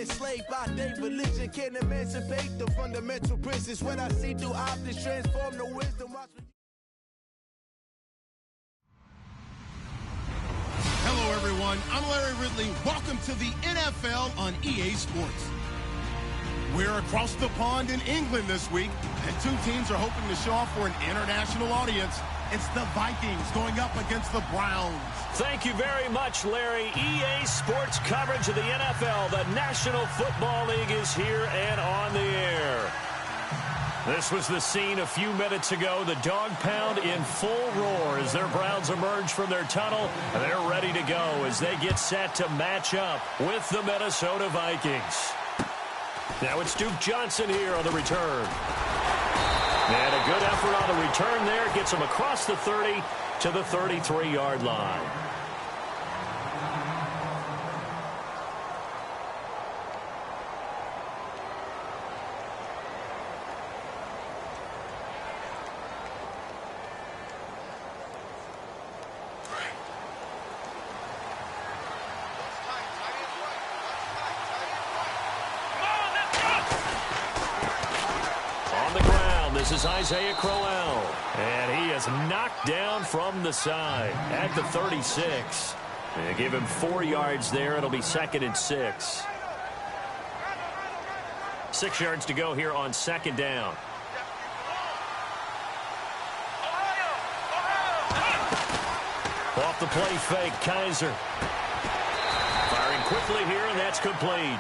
enslaved by their religion. Can't emancipate the fundamental principles. What I see through optics transform the wisdom. Hello, everyone. I'm Larry Ridley. Welcome to the NFL on EA Sports. We're across the pond in England this week, and two teams are hoping to show off for an international audience. It's the Vikings going up against the Browns. Thank you very much, Larry. EA Sports coverage of the NFL. The National Football League is here and on the air. This was the scene a few minutes ago. The dog pound in full roar as their Browns emerge from their tunnel. They're ready to go as they get set to match up with the Minnesota Vikings. Now it's Duke Johnson here on the return. And a good effort on the return there. Gets him across the 30 to the 33-yard line. This is Isaiah Crowell, and he is knocked down from the side at the 36. They give him 4 yards there. It'll be 2nd and 6. 6 yards to go here on 2nd down. Off the play fake, Kaiser. Firing quickly here, and that's complete.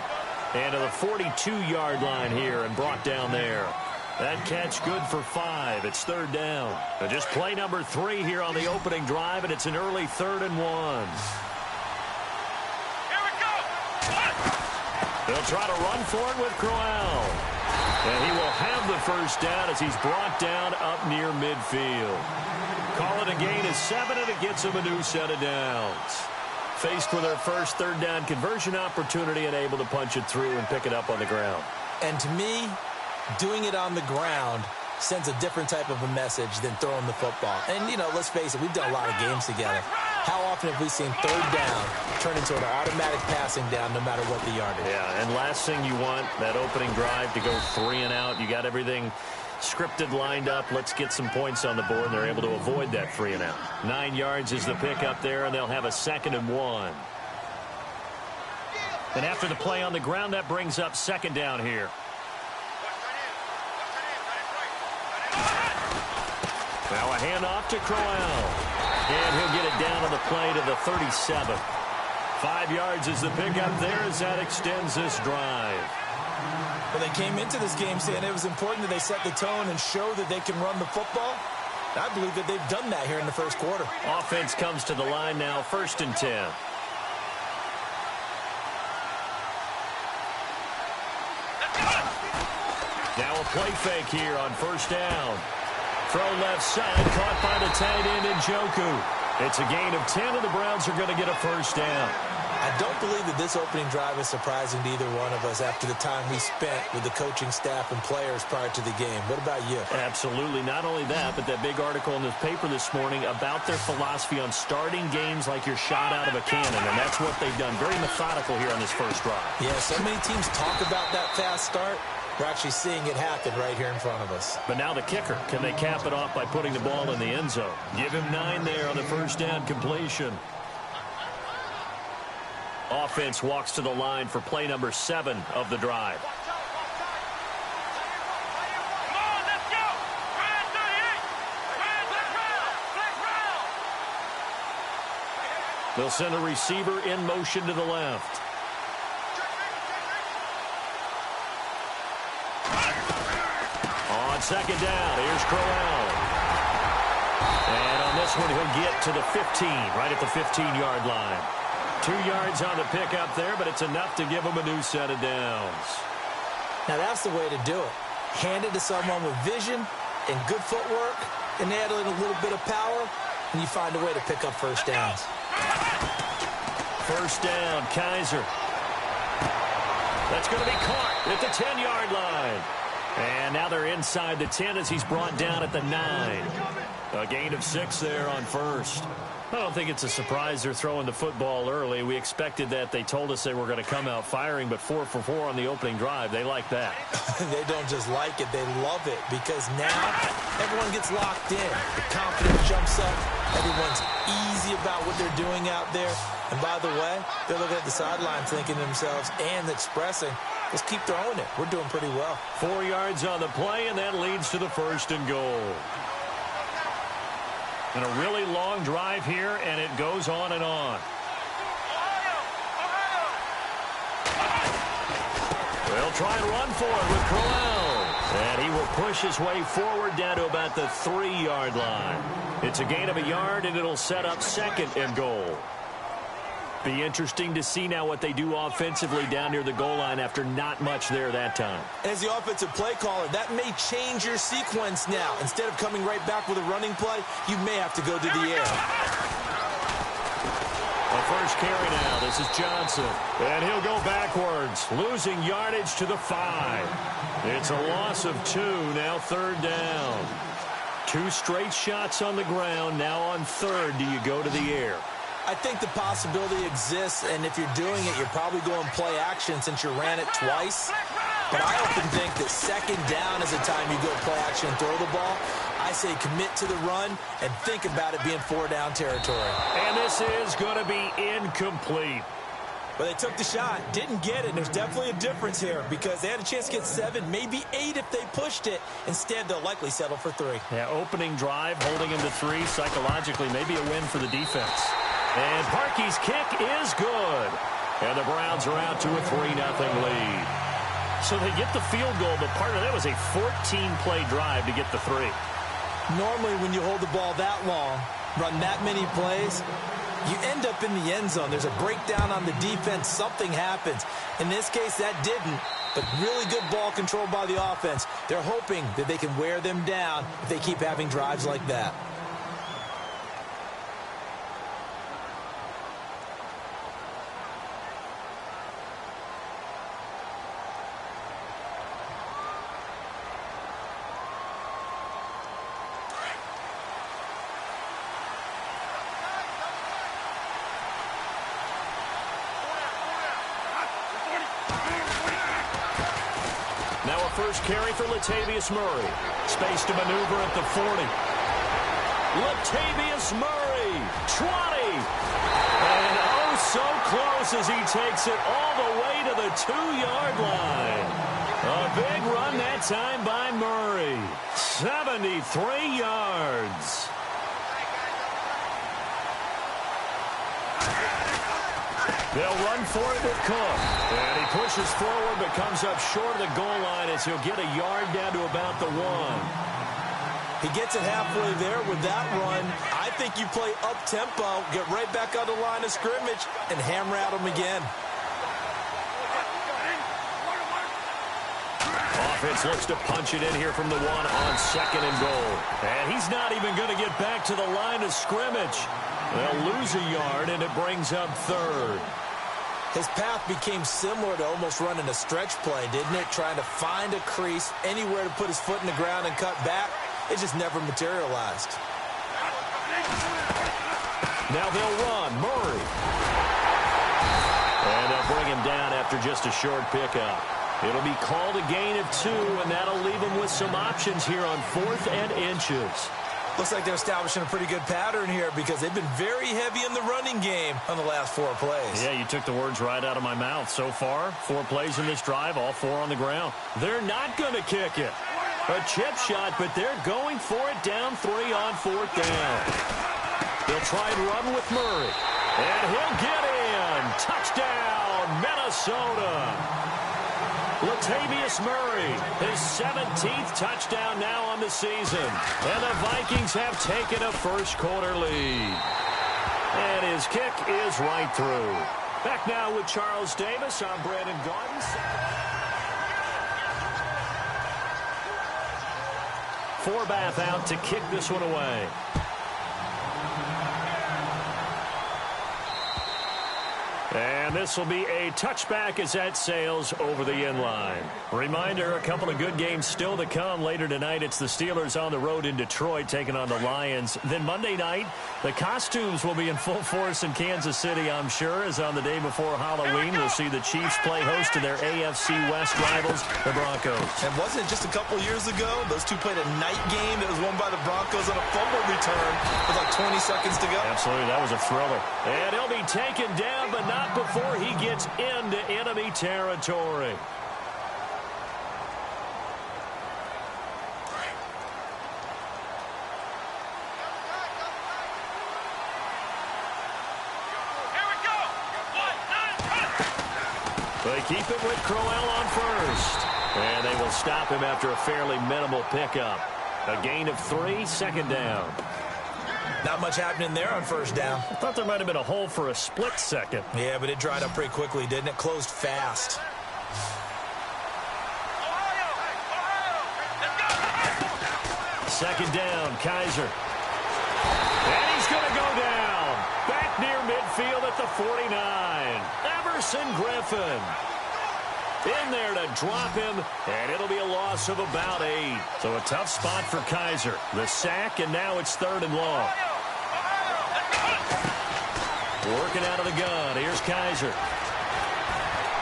And to the 42-yard line here and brought down there. That catch good for 5. It's 3rd down. Just play number 3 here on the opening drive, and it's an early 3rd and 1. Here we go. They'll try to run for it with Crowell. And he will have the first down as he's brought down up near midfield. Call it a gain of 7, and it gets him a new set of downs. Faced with their first 3rd down conversion opportunity and able to punch it through and pick it up on the ground. And to me, doing it on the ground sends a different type of a message than throwing the football. And, you know, let's face it, we've done a lot of games together. How often have we seen 3rd down turn into an automatic passing down no matter what the yardage? Yeah, and last thing you want, that opening drive to go 3 and out. You got everything scripted, lined up. Let's get some points on the board, and they're able to avoid that 3 and out. 9 yards is the pickup there, and they'll have a 2nd and 1. And after the play on the ground, that brings up 2nd down here. Now a handoff to Crowell. And he'll get it down on the play to the 37. 5 yards is the pickup there as that extends this drive. Well, they came into this game saying it was important that they set the tone and show that they can run the football. I believe that they've done that here in the first quarter. Offense comes to the line now, 1st and 10. Now a play fake here on 1st down. Throw left side, caught by the tight end Njoku. It's a gain of 10, and the Browns are going to get a 1st down. I don't believe that this opening drive is surprising to either one of us after the time we spent with the coaching staff and players prior to the game. What about you? Absolutely. Not only that, but that big article in the paper this morning about their philosophy on starting games like you're shot out of a cannon, and that's what they've done. Very methodical here on this first drive. Yeah, so many teams talk about that fast start. We're actually seeing it happen right here in front of us. But now the kicker. Can they cap it off by putting the ball in the end zone? Give him 9 there on the 1st down completion. Offense walks to the line for play number 7 of the drive. They'll send a receiver in motion to the left. On 2nd down, here's Crowell. And on this one, he'll get to the 15, right at the 15-yard line. 2 yards on the pickup there, but it's enough to give him a new set of downs. Now, that's the way to do it. Hand it to someone with vision and good footwork, and add in a little bit of power, and you find a way to pick up 1st downs. 1st down, Kaiser. That's going to be caught at the 10-yard line. And now they're inside the 10 as he's brought down at the 9. A gain of 6 there on first. I don't think it's a surprise they're throwing the football early. We expected that. They told us they were going to come out firing, but 4 for 4 on the opening drive. They like that. They don't just like it, they love it, because now everyone gets locked in. The confidence jumps up. Everyone's easy about what they're doing out there. And by the way, they're looking at the sideline thinking to themselves and expressing, let's keep throwing it. We're doing pretty well. 4 yards on the play, and that leads to the 1st and goal. And a really long drive here, and it goes on and on. They'll try and run for it with Crowell. And he will push his way forward down to about the 3-yard line. It's a gain of a yard, and it'll set up 2nd and goal. Be interesting to see now what they do offensively down near the goal line after not much there that time. As the offensive play caller, that may change your sequence now. Instead of coming right back with a running play, you may have to go to the air. The first carry now. This is Johnson. And he'll go backwards, losing yardage to the 5. It's a loss of 2, now 3rd down. 2 straight shots on the ground. Now on 3rd, do you go to the air? I think the possibility exists, and if you're doing it, you're probably going play action since you ran it twice. But I often think that 2nd down is the time you go play action and throw the ball. I say commit to the run and think about it being 4-down territory. And this is going to be incomplete. But they took the shot, didn't get it, and there's definitely a difference here because they had a chance to get 7, maybe 8 if they pushed it. Instead, they'll likely settle for 3. Yeah, opening drive, holding him to 3, psychologically, maybe a win for the defense. And Parkey's kick is good. And the Browns are out to a 3-0 lead. So they get the field goal, but part of that was a 14-play drive to get the 3. Normally, when you hold the ball that long, run that many plays, you end up in the end zone. There's a breakdown on the defense. Something happens. In this case, that didn't. But really good ball control by the offense. They're hoping that they can wear them down if they keep having drives like that. First carry for Latavius Murray. Space to maneuver at the 40. Latavius Murray, 20. And oh, so close as he takes it all the way to the 2-yard line. A big run that time by Murray. 73 yards. They'll run for it with Cook. And he pushes forward but comes up short of the goal line as he'll get a yard down to about the 1. He gets it halfway there with that run. I think you play up-tempo, get right back on the line of scrimmage, and hammer at him again. Offense looks to punch it in here from the 1 on 2nd and goal. And he's not even going to get back to the line of scrimmage. They'll lose a yard, and it brings up 3rd. His path became similar to almost running a stretch play, didn't it? Trying to find a crease, anywhere to put his foot in the ground and cut back. It just never materialized. Now they'll run. Murray. And they'll bring him down after just a short pickup. It'll be called a gain of 2, and that'll leave him with some options here on 4th and inches. Looks like they're establishing a pretty good pattern here because they've been very heavy in the running game on the last 4 plays. Yeah, you took the words right out of my mouth. So far, 4 plays in this drive, all 4 on the ground. They're not going to kick it. A chip shot, but they're going for it down 3 on 4th down. They'll try and run with Murray. And he'll get in. Touchdown, Minnesota. Latavius Murray, his 17th touchdown now on the season. And the Vikings have taken a first-quarter lead. And his kick is right through. Back now with Charles Davis. I'm Brandon Gaudin. Forbath out to kick this one away. And And this will be a touchback as that sails over the end line. Reminder, a couple of good games still to come. Later tonight, it's the Steelers on the road in Detroit taking on the Lions. Then Monday night, the costumes will be in full force in Kansas City, I'm sure, as on the day before Halloween, we'll see the Chiefs play host to their AFC West rivals, the Broncos. And wasn't it just a couple years ago, those two played a night game that was won by the Broncos on a fumble return with like 20 seconds to go? Absolutely, that was a thriller. And he'll be taken down, but not before he gets into enemy territory. They keep it with Crowell on first. And they will stop him after a fairly minimal pickup. A gain of 3, second down. Not much happening there on first down. I thought there might have been a hole for a split second. Yeah, but it dried up pretty quickly, didn't it? Closed fast. Second down, Kaiser. And he's going to go down. Back near midfield at the 49. Everson Griffin. In there to drop him, and it'll be a loss of about 8. So a tough spot for Kaiser. The sack, and now it's 3rd and long. Working out of the gun. Here's Kaiser.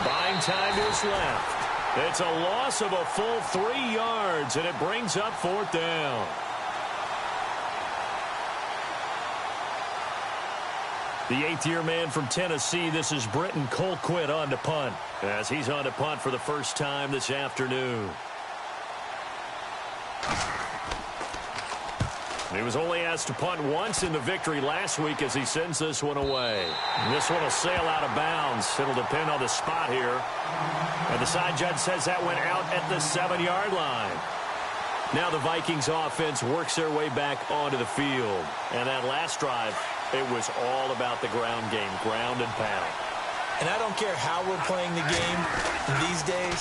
Buying time to his left. It's a loss of a full 3 yards, and it brings up 4th down. The 8th-year man from Tennessee, this is Britton Colquitt on to punt, as he's on to punt for the first time this afternoon. He was only asked to punt once in the victory last week as he sends this one away. And this one will sail out of bounds. It'll depend on the spot here. And the side judge says that went out at the 7-yard line. Now the Vikings offense works their way back onto the field. And that last drive, it was all about the ground game, ground and pound. And I don't care how we're playing the game these days,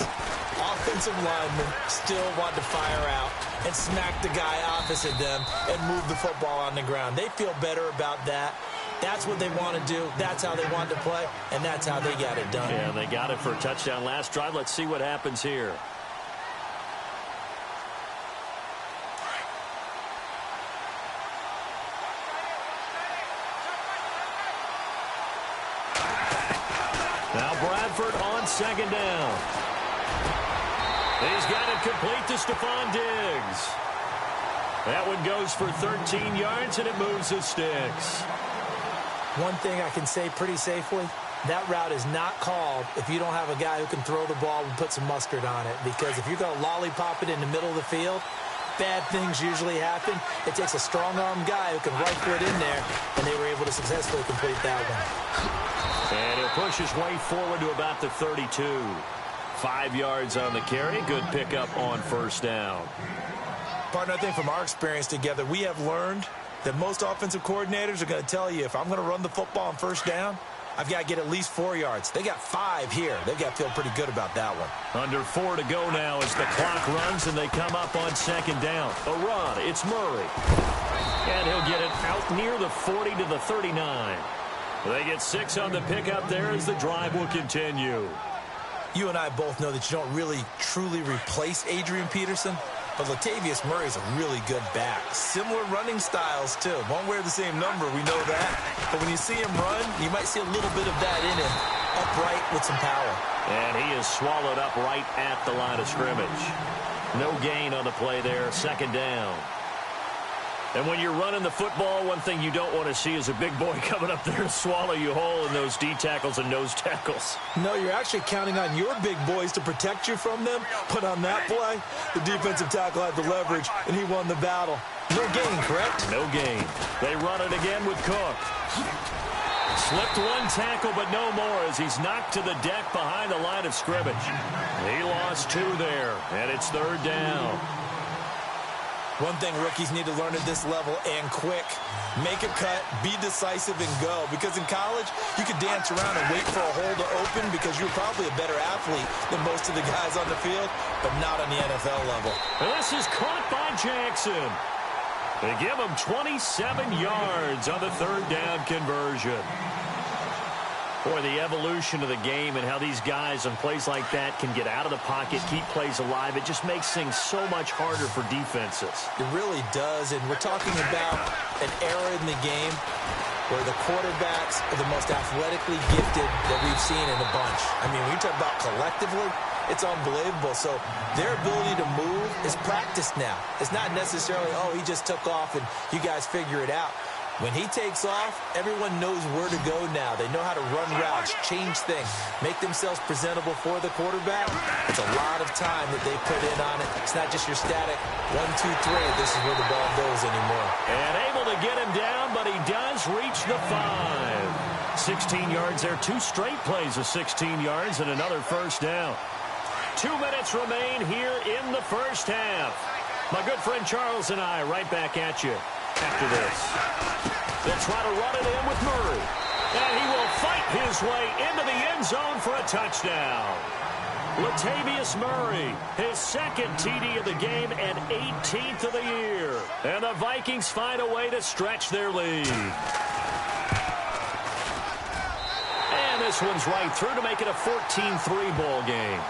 offensive linemen still want to fire out and smack the guy opposite them and move the football on the ground. They feel better about that. That's what they want to do. That's how they want to play, and that's how they got it done. Yeah, they got it for a touchdown last drive. Let's see what happens here. Now Bradford on second down. He's got it complete to Stephon Diggs. That one goes for 13 yards, and it moves the sticks. One thing I can say pretty safely, that route is not called if you don't have a guy who can throw the ball and put some mustard on it. Because if you're going to lollipop it in the middle of the field, bad things usually happen. It takes a strong-arm guy who can rifle it in there, and they were able to successfully complete that one. And he'll push his way forward to about the 32. 5 yards on the carry. Good pickup on first down. Partner, I think from our experience together, we have learned that most offensive coordinators are going to tell you, if I'm going to run the football on first down, I've got to get at least 4 yards. They got 5 here. They've got to feel pretty good about that one. Under 4 to go now as the clock runs and they come up on second down. A run. It's Murray. And he'll get it out near the 40 to the 39. They get 6 on the pickup there as the drive will continue. You and I both know that you don't really truly replace Adrian Peterson, but Latavius Murray is a really good back. Similar running styles, too. Won't wear the same number, we know that. But when you see him run, you might see a little bit of that in him, upright with some power. And he is swallowed up right at the line of scrimmage. No gain on the play there, second down. And when you're running the football, one thing you don't want to see is a big boy coming up there to swallow you whole in those D tackles and nose tackles. No, you're actually counting on your big boys to protect you from them. But on that play, the defensive tackle had the leverage, and he won the battle. No gain, correct? No gain. They run it again with Cook. Slipped one tackle, but no more as he's knocked to the deck behind the line of scrimmage. He lost 2 there, and it's third down. One thing rookies need to learn at this level, and quick, make a cut, be decisive, and go. Because in college, you could dance around and wait for a hole to open because you're probably a better athlete than most of the guys on the field, but not on the NFL level. This is caught by Jackson. They give him 27 yards on the third down conversion. Boy, the evolution of the game and how these guys on plays like that can get out of the pocket, keep plays alive, it just makes things so much harder for defenses. It really does, and we're talking about an era in the game where the quarterbacks are the most athletically gifted that we've seen in a bunch. I mean, when you talk about collectively, it's unbelievable. So their ability to move is practiced now. It's not necessarily, oh, he just took off and you guys figure it out. When he takes off, everyone knows where to go now. They know how to run routes, change things, make themselves presentable for the quarterback. It's a lot of time that they put in on it. It's not just your static 1, 2, 3. This is where the ball goes anymore. And able to get him down, but he does reach the 5. 16 yards there. 2 straight plays of 16 yards and another first down. 2 minutes remain here in the first half. My good friend Charles and I right back at you after this. They'll try to run it in with Murray. And he will fight his way into the end zone for a touchdown. Latavius Murray, his second TD of the game and 18th of the year. And the Vikings find a way to stretch their lead. And this one's right through to make it a 14-3 ball game.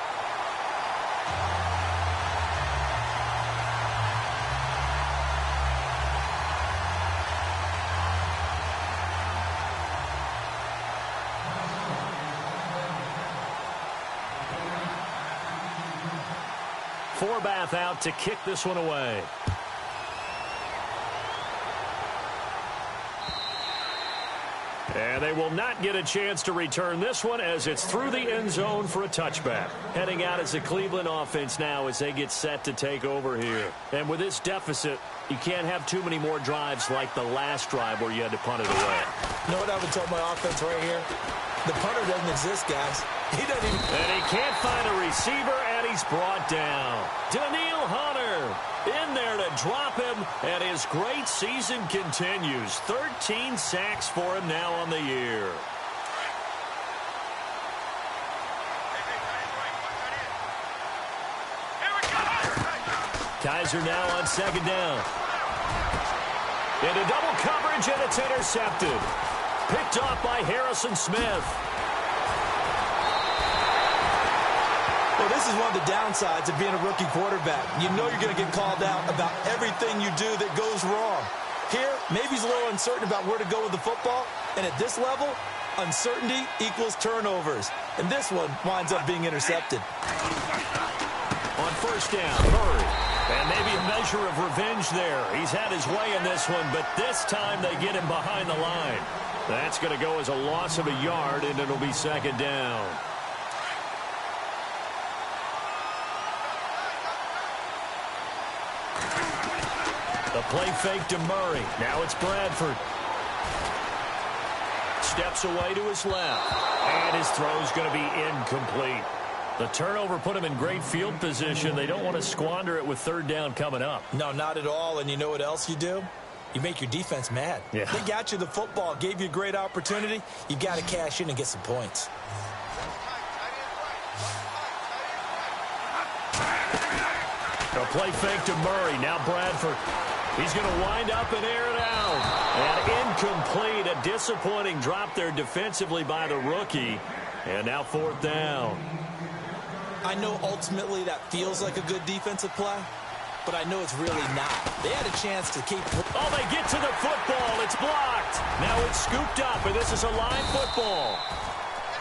Forbath out to kick this one away. And they will not get a chance to return this one as it's through the end zone for a touchback. Heading out as the Cleveland offense now as they get set to take over here. And with this deficit, you can't have too many more drives like the last drive where you had to punt it away. You know what I would tell my offense right here? The punter doesn't exist, guys. He doesn't even... And he can't find a receiver, and he's brought down. Daniil Hunter in there to drop him, and his great season continues. 13 sacks for him now on the year. Kaiser now on second down. Into double coverage, and it's intercepted. Picked off by Harrison Smith. Well, this is one of the downsides of being a rookie quarterback. You know you're going to get called out about everything you do that goes wrong. Here, maybe he's a little uncertain about where to go with the football. And at this level, uncertainty equals turnovers. And this one winds up being intercepted. On first down, Murray. And maybe a measure of revenge there. He's had his way in this one, but this time they get him behind the line. That's going to go as a loss of a yard, and it'll be second down. The play fake to Murray. Now it's Bradford. Steps away to his left. And his throw's going to be incomplete. The turnover put him in great field position. They don't want to squander it with third down coming up. No, not at all. And you know what else you do? You make your defense mad. Yeah. They got you the football, gave you a great opportunity. You got to cash in and get some points. A play fake to Murray. Now Bradford. He's going to wind up and air it out. And incomplete. A disappointing drop there defensively by the rookie. And now fourth down. I know ultimately that feels like a good defensive play, but I know it's really not. They had a chance to keep... Oh, they get to the football. It's blocked. Now it's scooped up, and this is a live football.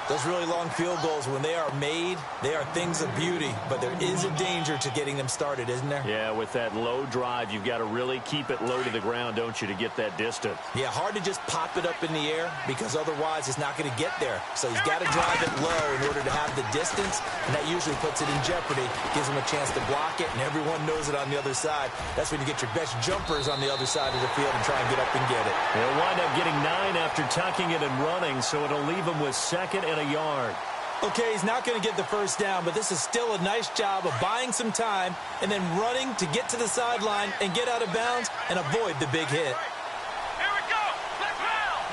Those really long field goals, when they are made, they are things of beauty, but there is a danger to getting them started, isn't there? Yeah, with that low drive, you've got to really keep it low to the ground, don't you, to get that distance. Yeah, hard to just pop it up in the air because otherwise it's not going to get there. So he's got to drive it low in order to have the distance, and that usually puts it in jeopardy, gives him a chance to block it, and everyone knows it on the other side. That's when you get your best jumpers on the other side of the field and try and get up and get it. They'll wind up getting 9 after tucking it and running, so it'll leave him with second and a yard. Okay, he's not going to get the first down, but this is still a nice job of buying some time and then running to get to the sideline and get out of bounds and avoid the big hit. Here we go. Let's round.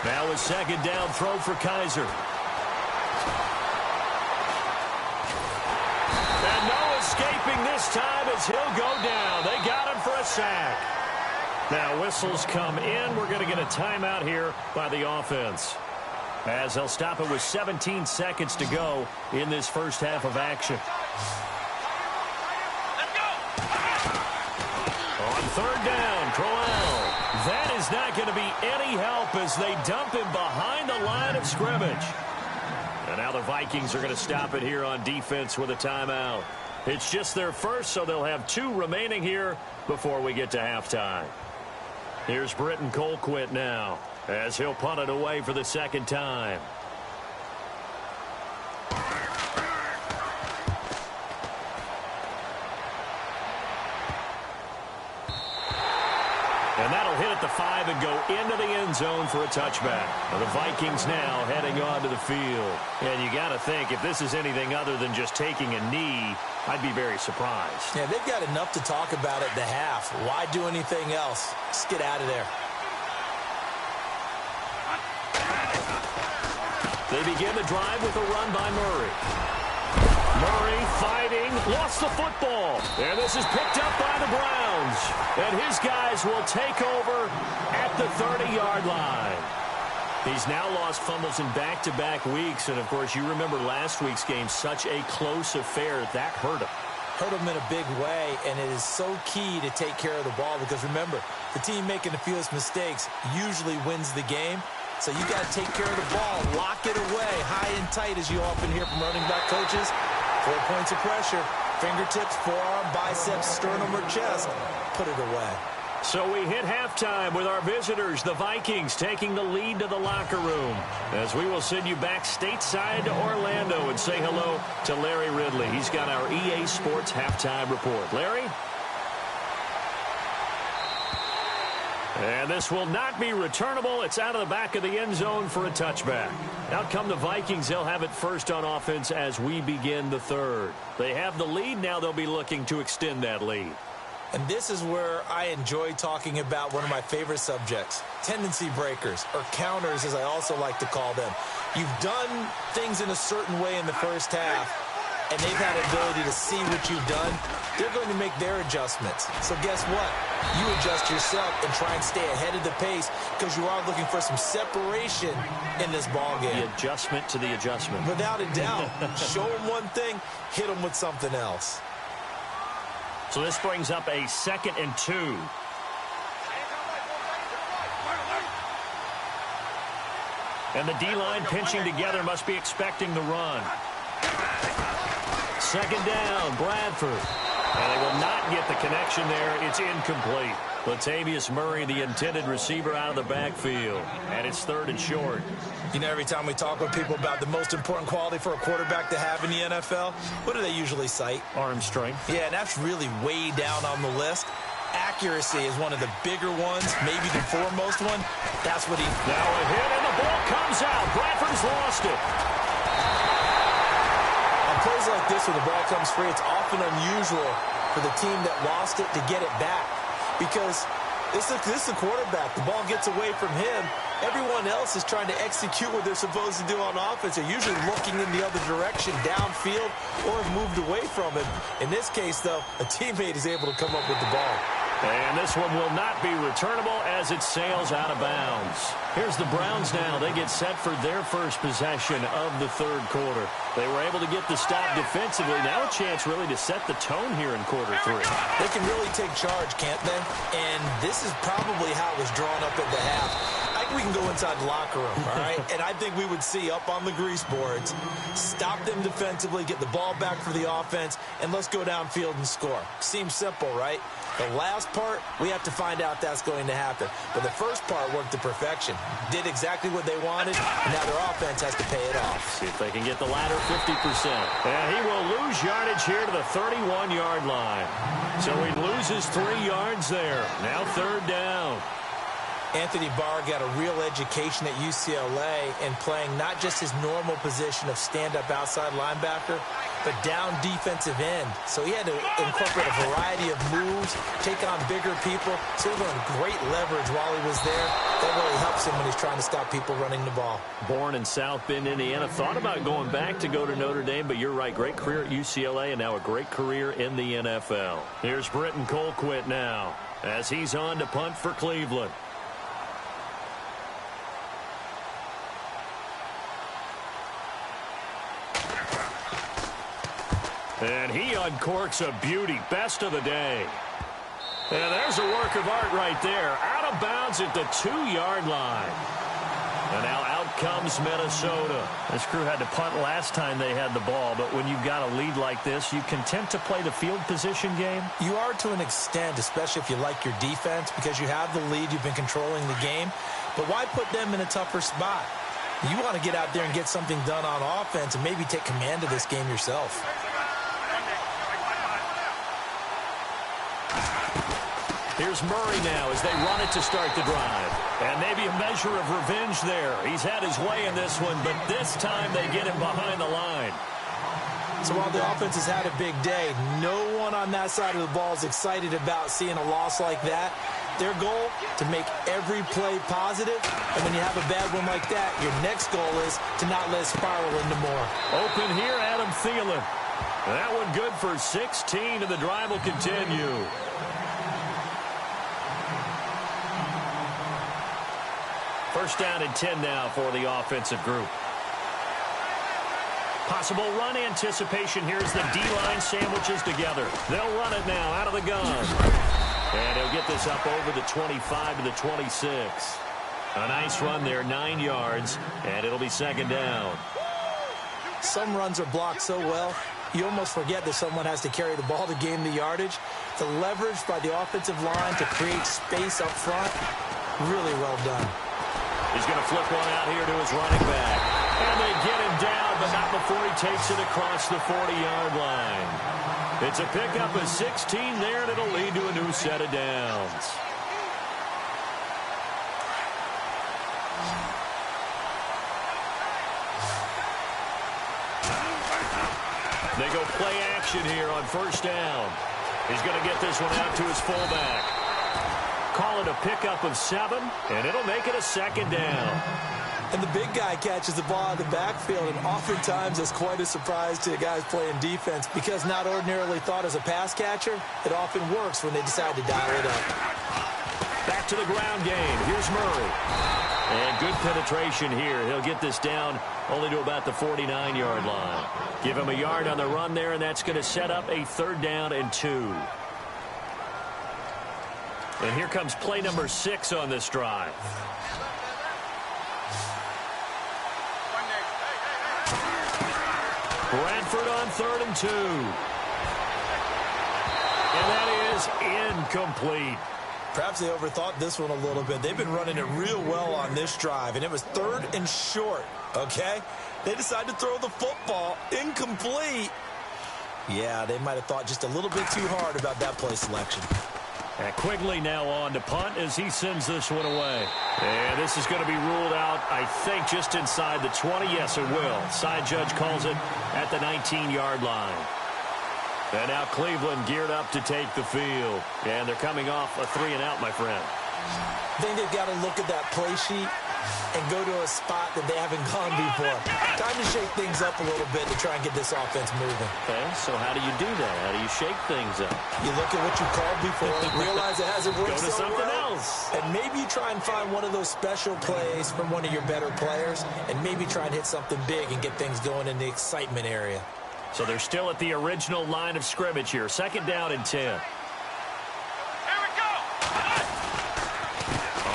Now a second down throw for Kaiser. And no escaping this time as he'll go down. They got him for a sack. Now whistles come in. We're going to get a timeout here by the offense, as they'll stop it with 17 seconds to go in this first half of action. On third down, Crowell. That is not going to be any help as they dump him behind the line of scrimmage. And now the Vikings are going to stop it here on defense with a timeout. It's just their first, so they'll have 2 remaining here before we get to halftime. Here's Britton Colquitt now, as he'll punt it away for the second time. And that'll hit at the 5 and go into the end zone for a touchback. And the Vikings now heading onto the field. And you got to think, if this is anything other than just taking a knee, I'd be very surprised. Yeah, they've got enough to talk about at the half. Why do anything else? Just get out of there. They begin the drive with a run by Murray. Murray fighting, lost the football. And this is picked up by the Browns. And his guys will take over at the 30-yard line. He's now lost fumbles in back-to-back weeks. And, of course, you remember last week's game, such a close affair. That hurt him. Hurt him in a big way, and it is so key to take care of the ball because, remember, the team making the fewest mistakes usually wins the game. So you got to take care of the ball, lock it away, high and tight, as you often hear from running back coaches. 4 points of pressure, fingertips, forearm, biceps, sternum, or chest. Put it away. So we hit halftime with our visitors, the Vikings, taking the lead to the locker room. As we will send you back stateside to Orlando and say hello to Larry Ridley. He's got our EA Sports halftime report. Larry? And this will not be returnable. It's out of the back of the end zone for a touchback. Out come the Vikings. They'll have it first on offense as we begin the third. They have the lead. Now they'll be looking to extend that lead. And this is where I enjoy talking about one of my favorite subjects, tendency breakers, or counters as I also like to call them. You've done things in a certain way in the first half, and they've had the ability to see what you've done. They're going to make their adjustments. So guess what? You adjust yourself and try and stay ahead of the pace because you are looking for some separation in this ballgame. The adjustment to the adjustment. Without a doubt. Show them one thing, hit them with something else. So this brings up a 2nd and 2. And the D-line pinching together must be expecting the run. 2nd down, Bradford. And they will not get the connection there. It's incomplete. Latavius Murray, the intended receiver, out of the backfield. And it's 3rd and short. You know, every time we talk with people about the most important quality for a quarterback to have in the NFL, what do they usually cite? Arm strength. Yeah, and that's really way down on the list. Accuracy is one of the bigger ones, maybe the foremost one. That's what he... Now a hit, and the ball comes out. Bradford's lost it. On plays like this where the ball comes free, it's often unusual for the team that lost it to get it back. Because this is a quarterback. The ball gets away from him. Everyone else is trying to execute what they're supposed to do on offense. They're usually looking in the other direction, downfield, or have moved away from it. In this case, though, a teammate is able to come up with the ball. And this one will not be returnable as it sails out of bounds. Here's the Browns now. They get set for their first possession of the third quarter. They were able to get the stop defensively. Now a chance really to set the tone here in quarter 3. They can really take charge, can't they? And this is probably how it was drawn up at the half. I think we can go inside the locker room, all right? And I think we would see up on the grease boards, stop them defensively, get the ball back for the offense, and let's go downfield and score. Seems simple, right? The last part, we have to find out that's going to happen. But the first part worked to perfection. Did exactly what they wanted, and now their offense has to pay it off. See if they can get the latter 50%. And he will lose yardage here to the 31-yard line. So he loses 3 yards there. Now 3rd down. Anthony Barr got a real education at UCLA in playing not just his normal position of stand-up outside linebacker, but down defensive end. So he had to incorporate a variety of moves, take on bigger people. So he learned great leverage while he was there. That really helps him when he's trying to stop people running the ball. Born in South Bend, Indiana. Thought about going back to go to Notre Dame, but you're right. Great career at UCLA and now a great career in the NFL. Here's Britton Colquitt now. as he's on to punt for Cleveland. And he uncorks a beauty. Best of the day. And there's a work of art right there. Out of bounds at the 2-yard line. And now out comes Minnesota. This crew had to punt last time they had the ball, but when you've got a lead like this, you content to play the field position game? You are to an extent, especially if you like your defense, because you have the lead, you've been controlling the game. But why put them in a tougher spot? You want to get out there and get something done on offense and maybe take command of this game yourself. Here's Murray now as they run it to start the drive. And maybe a measure of revenge there. He's had his way in this one, but this time they get him behind the line. So while the offense has had a big day, no one on that side of the ball is excited about seeing a loss like that. Their goal, to make every play positive. And when you have a bad one like that, your next goal is to not let it spiral into more. Open here, Adam Thielen. That one good for 16, and the drive will continue. First down and 10 now for the offensive group. Possible run anticipation. Here's the D-line sandwiches together. They'll run it now out of the gun. And he'll get this up over the 25 to the 26. A nice run there, 9 yards, and it'll be second down. Some runs are blocked so well, you almost forget that someone has to carry the ball to gain the yardage. The leverage by the offensive line to create space up front, really well done. He's going to flip one out here to his running back. And they get him down, but not before he takes it across the 40-yard line. It's a pickup of 16 there, and it'll lead to a new set of downs. They go play action here on first down. He's going to get this one out to his fullback. Call it a pickup of 7, and it'll make it a second down. And the big guy catches the ball out of the backfield, and oftentimes that's quite a surprise to the guys playing defense, because not ordinarily thought as a pass catcher, it often works when they decide to dial it up. Back to the ground game. Here's Murray. And good penetration here. He'll get this down only to about the 49-yard line. Give him a yard on the run there, and that's going to set up a 3rd down and 2. And here comes play number 6 on this drive. Bradford on 3rd and 2. And that is incomplete. Perhaps they overthought this one a little bit. They've been running it real well on this drive, and it was 3rd and short, okay? They decided to throw the football incomplete. Yeah, they might have thought just a little bit too hard about that play selection. And Quigley now on to punt as he sends this one away. And this is going to be ruled out, I think, just inside the 20. Yes, it will. Side judge calls it at the 19-yard line. And now Cleveland geared up to take the field. And they're coming off a 3-and-out, my friend. I think they've got to look at that play sheet and go to a spot that they haven't gone before. Time to shake things up a little bit to try and get this offense moving. Okay, so how do you do that? How do you shake things up? You look at what you called before, realize it hasn't worked Go to so something well, else. and maybe you try and find one of those special plays from one of your better players, and maybe try and hit something big and get things going in the excitement area. So they're still at the original line of scrimmage here. 2nd down and 10.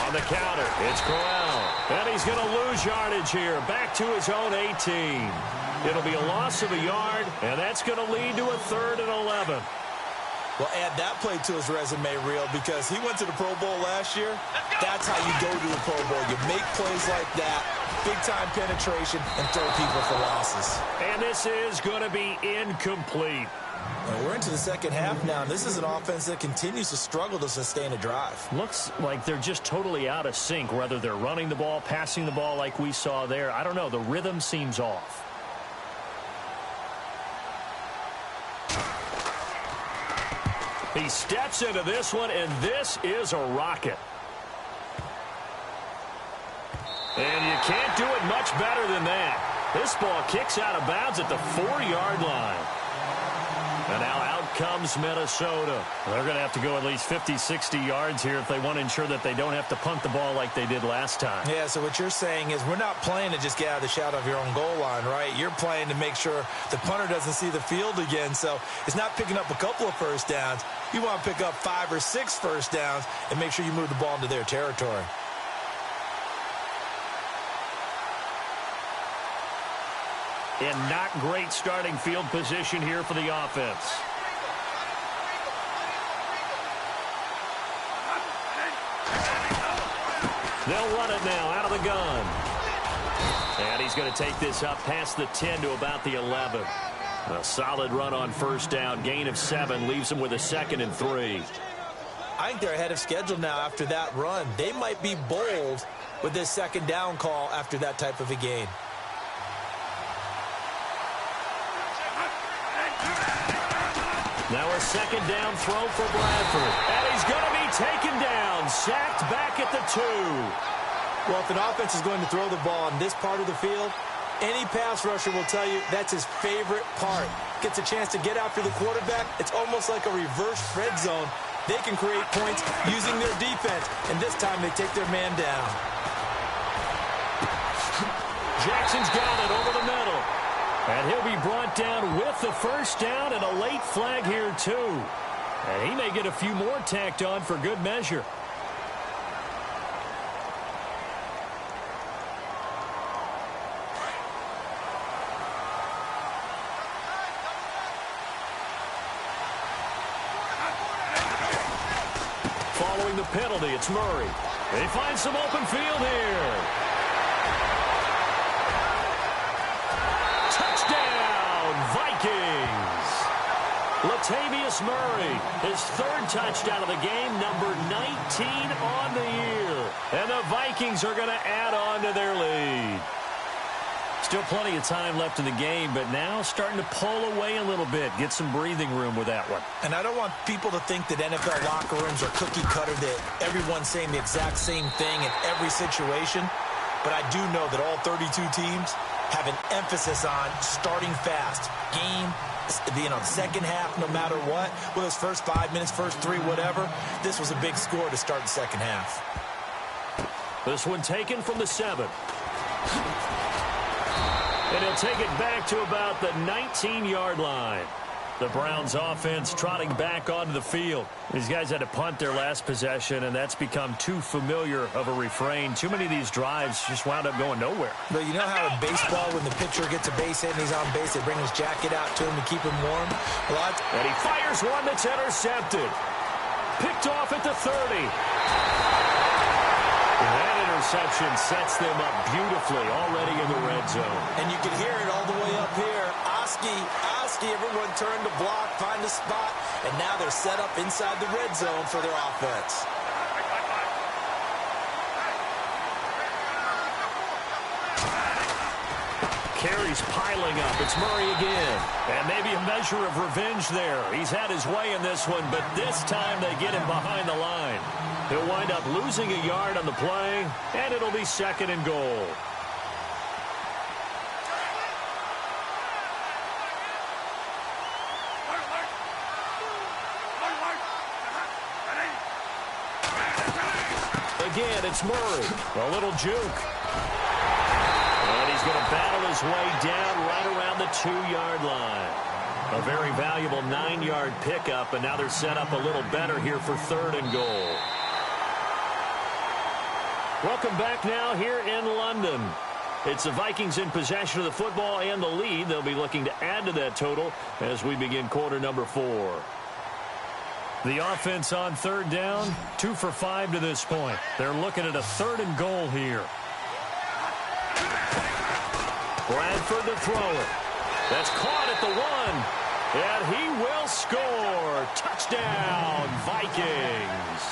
On the counter, it's Corral. And he's going to lose yardage here. Back to his own 18. It'll be a loss of a yard, and that's going to lead to a 3rd and 11. Well, add that play to his resume reel, because he went to the Pro Bowl last year. That's how you go to the Pro Bowl. You make plays like that, big-time penetration, and throw people for losses. And this is going to be incomplete. Well, we're into the second half now, and this is an offense that continues to struggle to sustain a drive. Looks like they're just totally out of sync, whether they're running the ball, passing the ball like we saw there. I don't know. The rhythm seems off. He steps into this one, and this is a rocket. And you can't do it much better than that. This ball kicks out of bounds at the 4-yard line. And now out comes Minnesota. They're going to have to go at least 50, 60 yards here if they want to ensure that they don't have to punt the ball like they did last time. Yeah, so what you're saying is we're not playing to just get out of the shadow of your own goal line, right? You're playing to make sure the punter doesn't see the field again. So it's not picking up a couple of first downs. You want to pick up 5 or 6 first downs and make sure you move the ball into their territory. And not great starting field position here for the offense. They'll run it now out of the gun. And he's going to take this up past the 10 to about the 11. A solid run on first down. Gain of 7 leaves them with a 2nd and 3. I think they're ahead of schedule now after that run. They might be bold with this 2nd down call after that type of a gain. Now a 2nd down throw for Bradford. And he's going to be taken down. Sacked back at the 2. Well, if an offense is going to throw the ball on this part of the field, any pass rusher will tell you that's his favorite part. Gets a chance to get after the quarterback. It's almost like a reverse red zone. They can create points using their defense. And this time they take their man down. Jackson's got it over the middle. And he'll be brought down with the first down and a late flag here, too. And he may get a few more tacked on for good measure. Following the penalty, it's Murray. They find some open field here. Vikings. Latavius Murray, his 3rd touchdown of the game, number 19 on the year. And the Vikings are going to add on to their lead. Still plenty of time left in the game, but now starting to pull away a little bit. Get some breathing room with that one. And I don't want people to think that NFL locker rooms are cookie cutter, that everyone's saying the exact same thing in every situation. But I do know that all 32 teams have an emphasis on starting fast. Game, the second half, no matter what. Well, those first 5 minutes, first 3, whatever. This was a big score to start the second half. This one taken from the 7. And he'll take it back to about the 19-yard line. The Browns offense trotting back onto the field. These guys had to punt their last possession, and that's become too familiar of a refrain. Too many of these drives just wound up going nowhere. But you know how in baseball, when the pitcher gets a base hit and he's on base, they bring his jacket out to him to keep him warm? And he fires one that's intercepted. Picked off at the 30. That interception sets them up beautifully already in the red zone. And you can hear it all the way up here. Oski, everyone turned to block, find a spot, and now they're set up inside the red zone for their offense. Carries piling up. It's Murray again. And maybe a measure of revenge there. He's had his way in this one, but this time they get him behind the line. He'll wind up losing a yard on the play, and it'll be 2nd and goal. Again, it's Murray. A little juke. And he's going to battle his way down right around the 2-yard line. A very valuable 9-yard pickup, and now they're set up a little better here for 3rd and goal. Welcome back now here in London. It's the Vikings in possession of the football and the lead. They'll be looking to add to that total as we begin quarter number 4. The offense on 3rd down, 2 for 5 to this point. They're looking at a 3rd and goal here. Bradford to throw it. That's caught at the 1. And he will score. Touchdown, Vikings.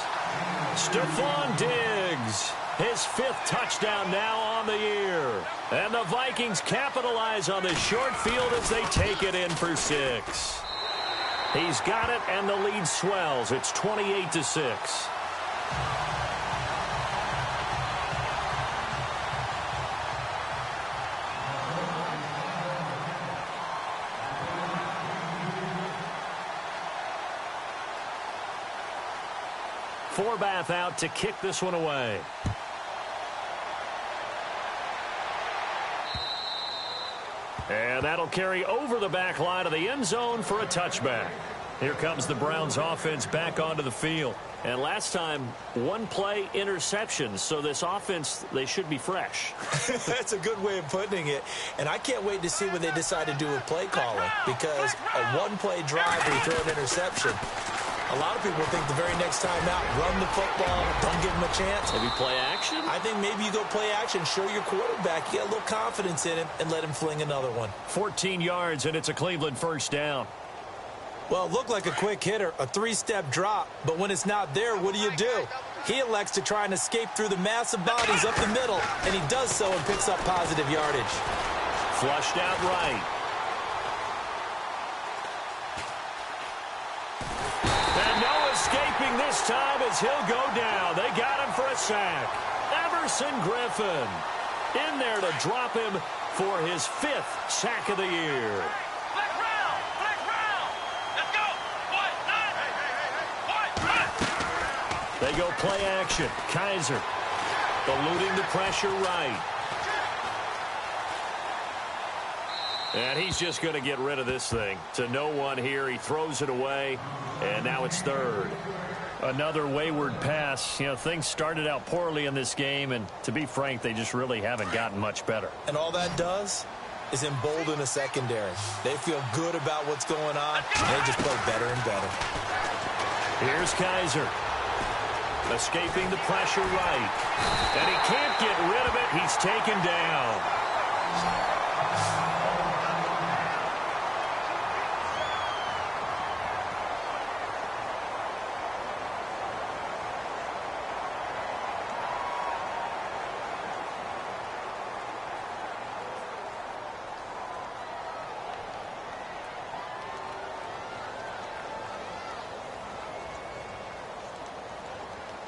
Stephon Diggs, his 5th touchdown now on the year. And the Vikings capitalize on the short field as they take it in for 6. He's got it, and the lead swells. It's 28-6. Forbath out to kick this one away. And that'll carry over the back line of the end zone for a touchback. Here comes the Browns offense back onto the field. And last time, one play interception. So this offense, they should be fresh. That's a good way of putting it. And I can't wait to see what they decide to do with play calling. Because a one-play drive where you throw an interception, a lot of people think the very next time out, run the football, don't give him a chance. Maybe play action? I think maybe you go play action, show your quarterback, you get a little confidence in him, and let him fling another one. 14 yards, and it's a Cleveland first down. Well, it looked like a quick hitter, a three-step drop, but when it's not there, what do? He elects to try and escape through the massive bodies up the middle, and he does so and picks up positive yardage. Flushed out right. And no escaping this time as he'll go down. They got him for a sack. Everson Griffin in there to drop him for his 5th sack of the year. They go play action. Kaiser eluding the pressure right. And he's just going to get rid of this thing. To no one here. He throws it away, and now it's 3rd. Another wayward pass. You know, things started out poorly in this game, and to be frank, they just really haven't gotten much better. And all that does is embolden a secondary. They feel good about what's going on, and they just play better and better. Here's Kaiser. Escaping the pressure right. And he can't get rid of it. He's taken down.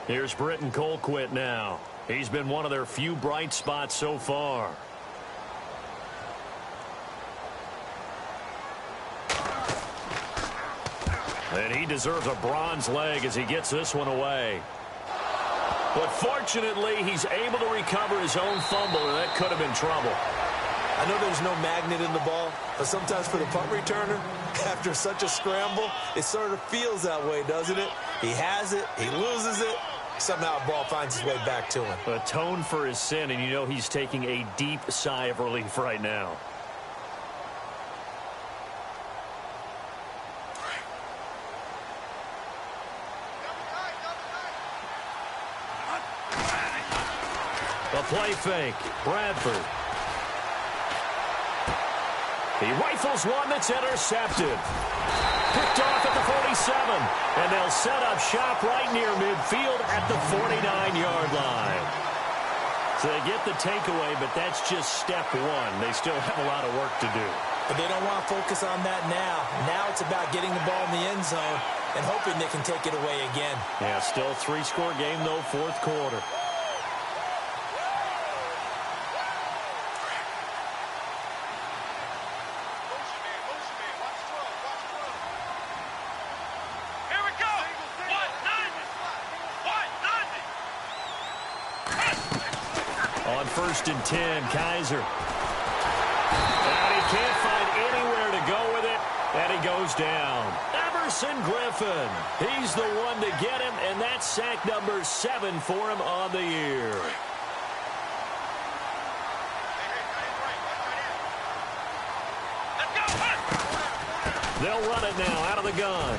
Here's Britton Colquitt now. He's been one of their few bright spots so far. And he deserves a bronze leg as he gets this one away. But fortunately, he's able to recover his own fumble, and that could have been trouble. I know there's no magnet in the ball, but sometimes for the punt returner, after such a scramble, it sort of feels that way, doesn't it? He has it, he loses it, somehow the ball finds its way back to him. Atone for his sin, and you know he's taking a deep sigh of relief right now. A play fake. Bradford. He rifles one that's intercepted. Picked off at the 47. And they'll set up shop right near midfield at the 49-yard line. So they get the takeaway, but that's just step one. They still have a lot of work to do. But they don't want to focus on that now. Now it's about getting the ball in the end zone and hoping they can take it away again. Yeah, still a 3-score game, though, 4th quarter. On 1st and 10, Kaiser. And he can't find anywhere to go with it, and he goes down. Everson Griffin. He's the one to get him, and that's sack number 7 for him on the year. They'll run it now out of the gun.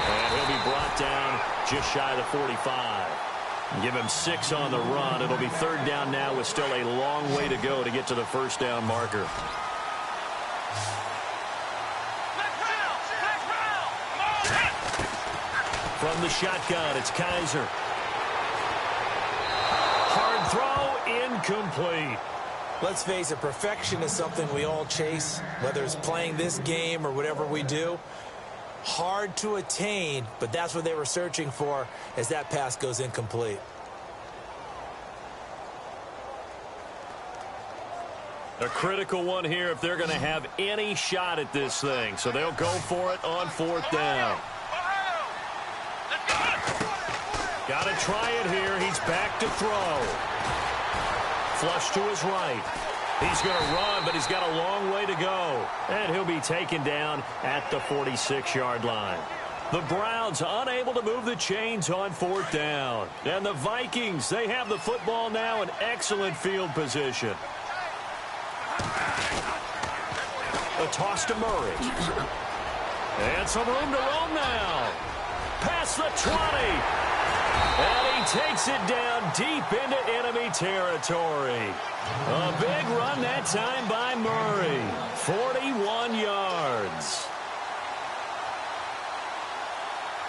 And he'll be brought down just shy of the 45. Give him 6 on the run. It'll be 3rd down now with still a long way to go to get to the 1st down marker. From the shotgun, it's Kaiser. Hard throw, incomplete. Let's face it, perfection is something we all chase, whether it's playing this game or whatever we do. Hard to attain, but that's what they were searching for as that pass goes incomplete. A critical one here if they're going to have any shot at this thing. So they'll go for it on 4th down. Got to try it here. He's back to throw. Flush to his right. He's going to run, but he's got a long way to go. And he'll be taken down at the 46-yard line. The Browns unable to move the chains on 4th down. And the Vikings, they have the football now in excellent field position. A toss to Murray. And some room to roam now. Past the 20. And he takes it down deep into enemy territory. A big run that time by Murray. 41 yards.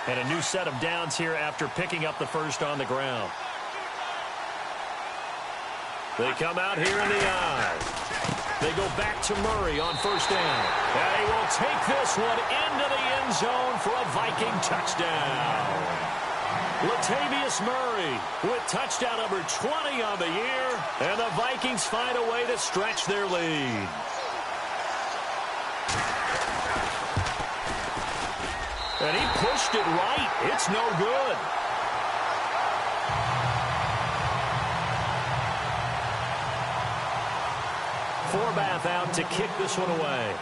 And a new set of downs here after picking up the first on the ground. They come out here in the eye. They go back to Murray on 1st down. And he will take this one into the end zone for a Viking touchdown. Latavius Murray with touchdown number 20 on the year. And the Vikings find a way to stretch their lead. And he pushed it right. It's no good. Forbath out to kick this one away.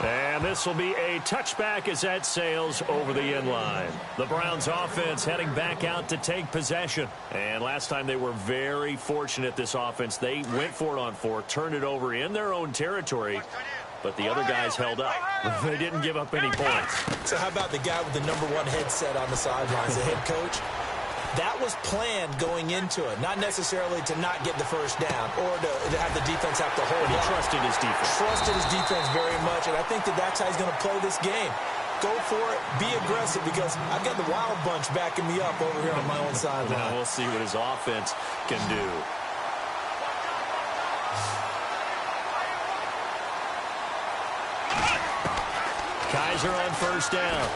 And this will be a touchback as that sails over the end line. The Browns offense heading back out to take possession. And last time they were very fortunate, this offense. They went for it on 4, turned it over in their own territory, but the other guys held up. They didn't give up any points. So how about the guy with the number 1 headset on the sidelines, the head coach? That was planned going into it, not necessarily to not get the first down or to have the defense have to hold He up. trusted his defense. Trusted his defense very much, and I think that's how he's going to play this game. Go for it, be aggressive, because I've got the wild bunch backing me up over here on my own sideline. Now we'll see what his offense can do. Kaiser on 1st down.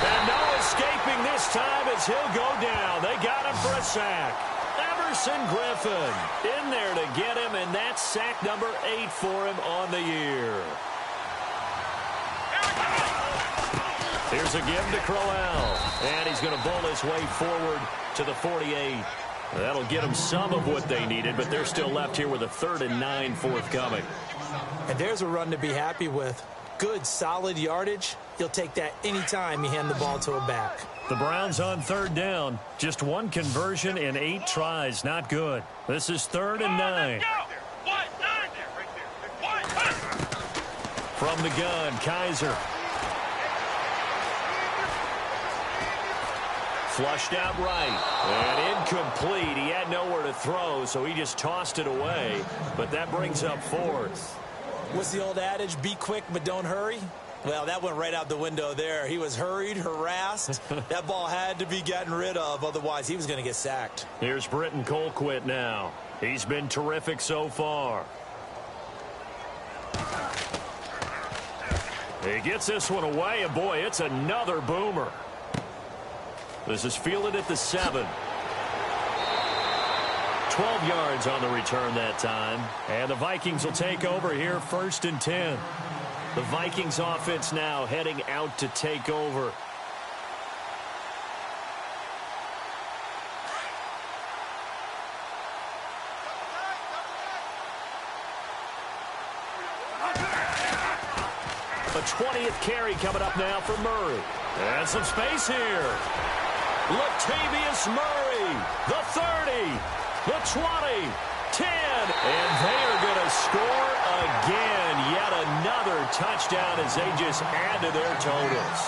And no escaping this time as he'll go down. They got him for a sack. Everson Griffin in there to get him, and that's sack number 8 for him on the year. Here's a give to Crowell. And he's going to bowl his way forward to the 48. That'll get them some of what they needed, but they're still left here with a 3rd and 9 forthcoming. And there's a run to be happy with. Good, solid yardage. You'll take that anytime you hand the ball to a back. The Browns on 3rd down. Just 1 conversion in 8 tries. Not good. This is 3rd and 9. From the gun, Kaiser. Flushed out right. And incomplete. He had nowhere to throw, so he just tossed it away. But that brings up 4th. What's the old adage? Be quick, but don't hurry. Well, that went right out the window there. He was hurried, harassed. That ball had to be gotten rid of, otherwise he was going to get sacked. Here's Britton Colquitt now. He's been terrific so far. He gets this one away, and boy, it's another boomer. This is fielded at the 7. 12 yards on the return that time. And the Vikings will take over here 1st and 10. The Vikings offense now heading out to take over. A 20th carry coming up now for Murray. And some space here. Latavius Murray, the 30, the 20, 10, and they are going to score again. Yet another touchdown as they just add to their totals.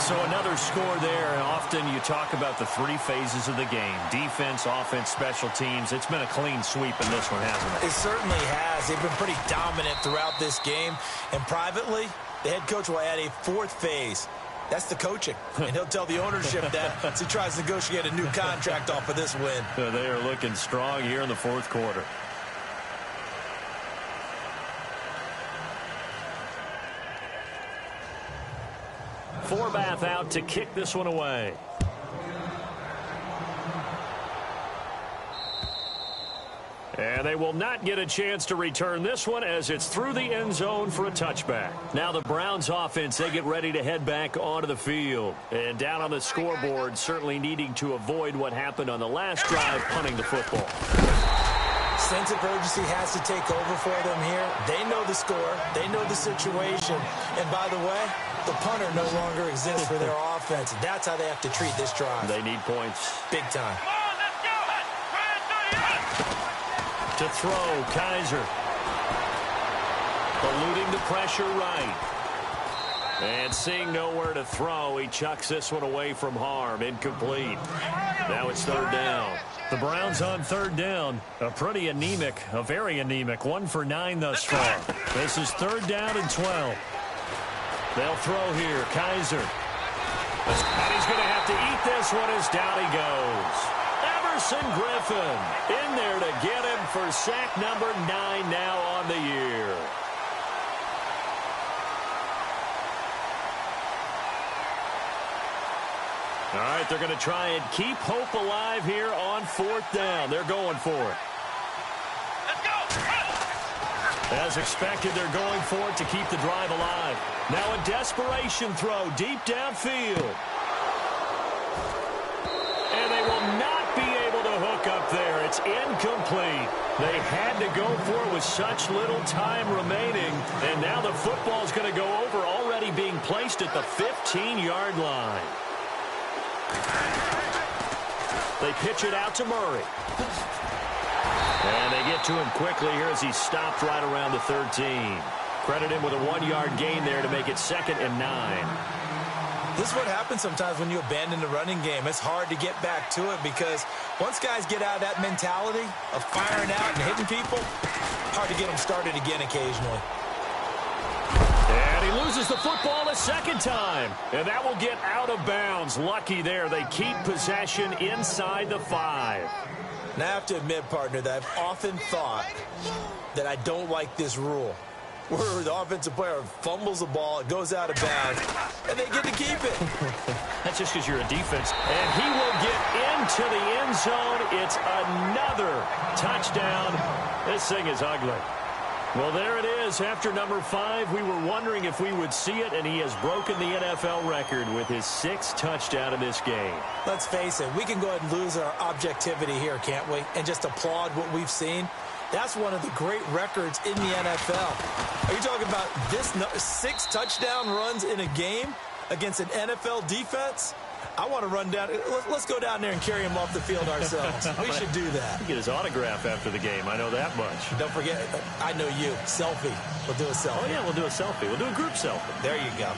So another score there, and often you talk about the 3 phases of the game. Defense, offense, special teams. It's been a clean sweep in this one, hasn't it? It certainly has. They've been pretty dominant throughout this game. And privately, the head coach will add a 4th phase. That's the coaching. And he'll tell the ownership that as he tries to negotiate a new contract off of this win. They are looking strong here in the 4th quarter. Forbath out to kick this one away. And they will not get a chance to return this one as it's through the end zone for a touchback. Now the Browns offense, they get ready to head back onto the field. And down on the scoreboard, certainly needing to avoid what happened on the last drive, punting the football. Sense of urgency has to take over for them here. They know the score. They know the situation. And by the way, the punter no longer exists for their offense. That's how they have to treat this drive. They need points. Big time. To throw, Kaiser. Eluding the pressure right. And seeing nowhere to throw, he chucks this one away from harm. Incomplete. Now it's third down. The Browns on third down. A very anemic, 1 for 9 thus far. This is third down and 12. They'll throw here, Kaiser. And he's going to have to eat this one as down he goes. Emerson Griffin in there to get him for sack number 9 now on the year. All right, they're going to try and keep hope alive here on fourth down. They're going for it. Let's go. As expected, they're going for it to keep the drive alive. Now a desperation throw deep downfield. And they will not be able to hook up there. It's incomplete. They had to go for it with such little time remaining. And now the football's going to go over, already being placed at the 15-yard line. They pitch it out to Murray. And they get to him quickly here as he stopped right around the 13. Credit him with a 1-yard gain there to make it 2nd and 9. This is what happens sometimes when you abandon the running game. It's hard to get back to it because once guys get out of that mentality of firing out and hitting people, hard to get them started again occasionally. And he loses the football a second time. And that will get out of bounds. Lucky there. They keep possession inside the 5. Now I have to admit, partner, that I've often thought that I don't like this rule, where the offensive player fumbles the ball, it goes out of bounds, and they get to keep it. That's just because you're a defense. And he will get into the end zone. It's another touchdown. This thing is ugly. Well, there it is. After number 5, we were wondering if we would see it, and he has broken the NFL record with his 6th touchdown in this game. Let's face it, we can go ahead and lose our objectivity here, can't we? And just applaud what we've seen. That's one of the great records in the NFL. Are you talking about this 6 touchdown runs in a game against an NFL defense? I want to run down. Let's go down there and carry him off the field ourselves. We should do that. Get his autograph after the game. I know that much. Don't forget, I know you. Selfie. We'll do a selfie. Oh, yeah, we'll do a selfie. We'll do a group selfie. There you go.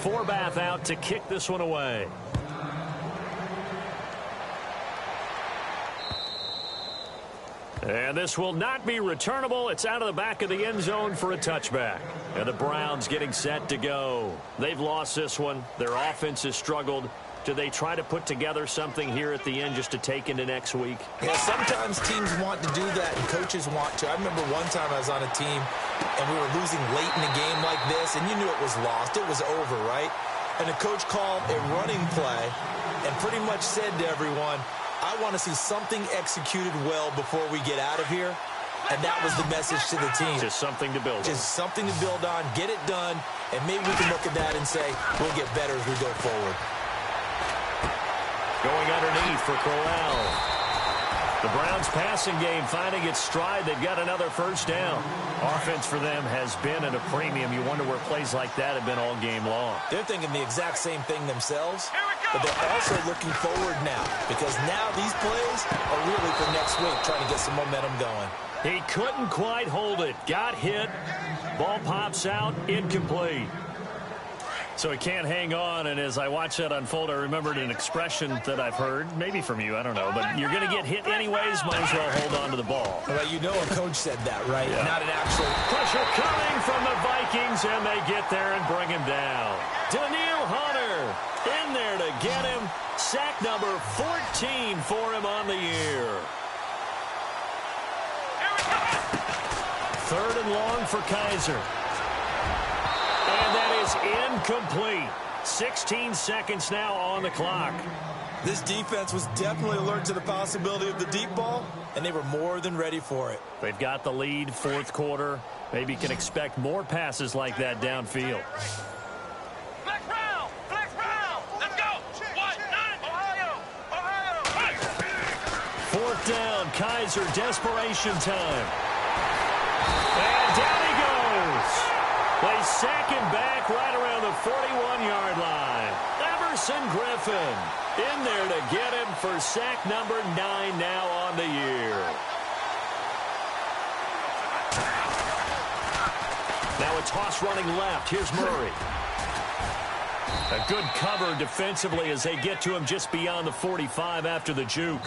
Forbath out to kick this one away. And this will not be returnable. It's out of the back of the end zone for a touchback. And the Browns getting set to go. They've lost this one. Their offense has struggled. Do they try to put together something here at the end just to take into next week? Yeah, sometimes teams want to do that and coaches want to. I remember one time I was on a team and we were losing late in a game like this, and you knew it was lost. It was over, right? And the coach called a running play and pretty much said to everyone, I want to see something executed well before we get out of here. And that was the message to the team. Just something to build on. Just something to build on, get it done, and maybe we can look at that and say, we'll get better as we go forward. Going underneath for Crowell. The Browns passing game finding its stride. They've got another first down. Offense for them has been at a premium. You wonder where plays like that have been all game long. They're thinking the exact same thing themselves, but they're also looking forward now because now these plays are really for next week, trying to get some momentum going. He couldn't quite hold it. Got hit. Ball pops out. Incomplete. So he can't hang on, and as I watch that unfold, I remembered an expression that I've heard, maybe from you, I don't know, but you're going to get hit anyways, might as well hold on to the ball. Well, you know a coach said that, right? Yeah. Not an actual... Pressure coming from the Vikings, and they get there and bring him down. Daniil Hunter in there to get him. Sack number 14 for him on the year. Third and long for Kaiser. And that is incomplete. 16 seconds now on the clock. This defense was definitely alert to the possibility of the deep ball, and they were more than ready for it. They've got the lead, fourth quarter. Maybe can expect more passes like that downfield. Flex round! Flex round! Let's go! 1-9! Ohio! Fourth down, Kaiser, desperation time. And down he goes. They sack him back right around the 41-yard line. Everson Griffin in there to get him for sack number 9 now on the year. Now a toss running left. Here's Murray. A good cover defensively as they get to him just beyond the 45 after the juke.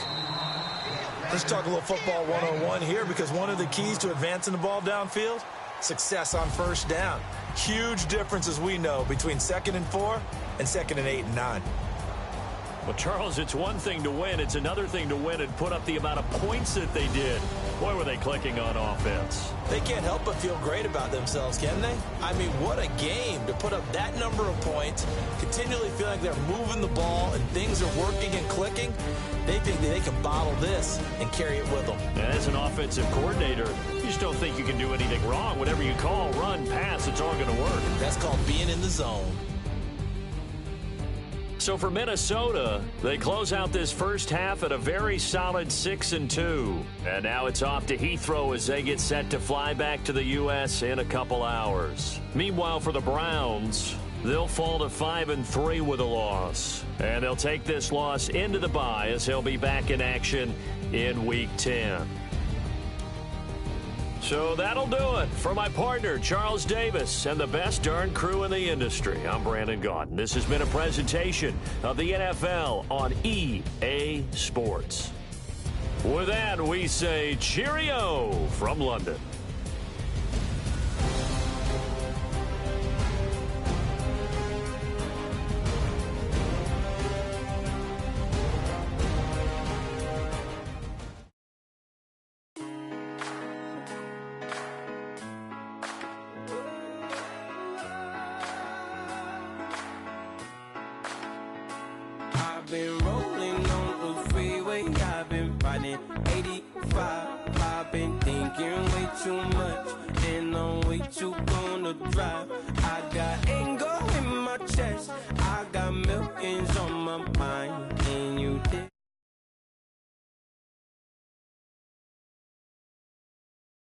Let's talk a little football 101 here, because one of the keys to advancing the ball downfield, success on first down. Huge difference, as we know, between 2nd and 4 and 2nd and 8 and 9. Well, Charles, it's one thing to win. It's another thing to win and put up the amount of points that they did. Boy, were they clicking on offense. They can't help but feel great about themselves, can they? I mean, what a game to put up that number of points, continually feeling like they're moving the ball and things are working and clicking. They think that they can bottle this and carry it with them. As an offensive coordinator, you just don't think you can do anything wrong. Whatever you call, run, pass, it's all going to work. That's called being in the zone. So for Minnesota, they close out this first half at a very solid 6-2. And now it's off to Heathrow as they get set to fly back to the U.S. in a couple hours. Meanwhile, for the Browns, they'll fall to 5-3 with a loss. And they'll take this loss into the bye as they'll be back in action in Week 10. So that'll do it for my partner, Charles Davis, and the best darn crew in the industry. I'm Brandon Gaudin. This has been a presentation of the NFL on EA Sports. With that, we say cheerio from London. Been rolling on the freeway, I've been riding 85. I've been thinking way too much, and I'm way too gonna drive. I got anger in my chest, I got millions on